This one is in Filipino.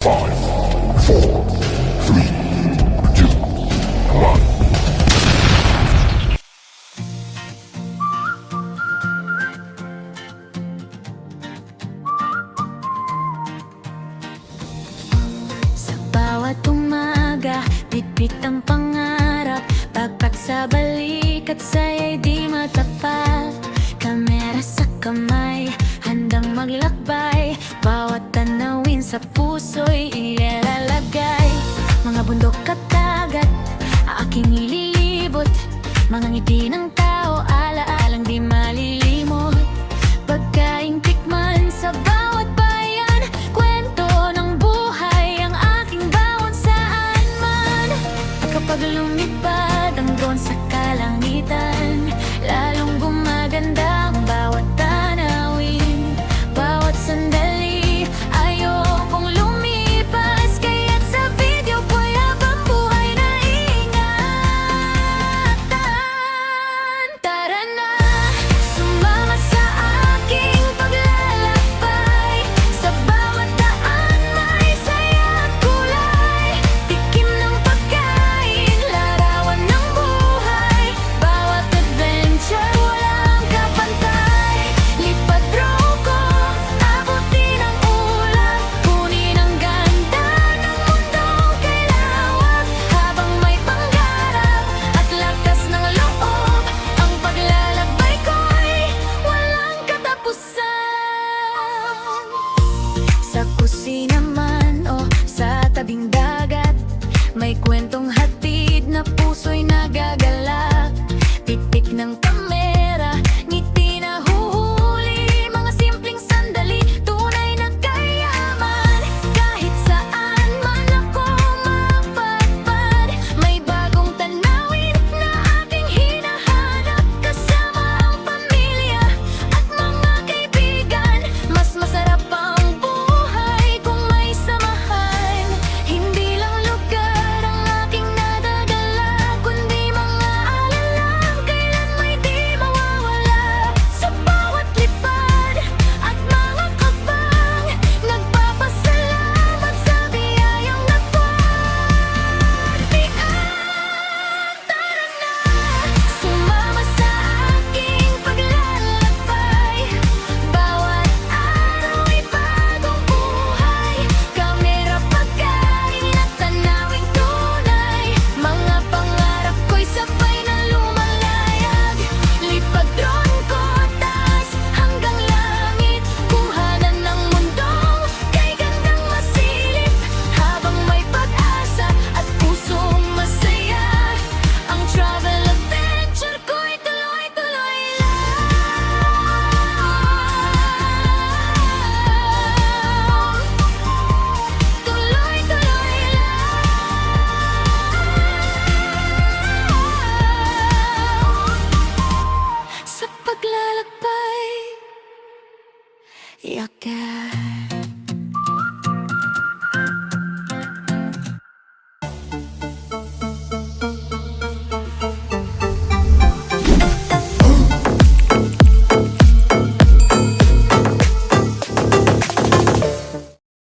5, 4, 3, 2, 1. Sa bawat umaga, bitbit ang pangarap, pagpak sa balik at saya'y di matapat. Kamera sa kamay, handang maglakbay, bawat tanawin sa puso'y ilalagay. Mga bundok at dagat, aking ililibot, mga ngiti ng tao, alaalang di malilimot. Pagkaing tikman sa bawat bayan, kwento ng buhay ang aking bawat saan man. Kapag lumipad ang drone sa kalangitan, lalong gumaganda ang bawat tanawin. Bawat sandali, ayokong lumipas, kaya't sa video ko'y habang buhay na ingatan. Tara na, sumama sa aking paglalakbay, sa bawat daan may saya at kulay. Tikim ng pagkain, larawan ng buhay, bawat adventure walang kapantay. Lipad drone ko, abutin ang ulap, kunin ang ganda ng mundong kay lawak. Habang may pangarap at lakas ng loob, ang paglalakbay ko'y walang katapusan. Sa kusina man o sa tabing dagat, may kwentong hatid na puso'y nagagala.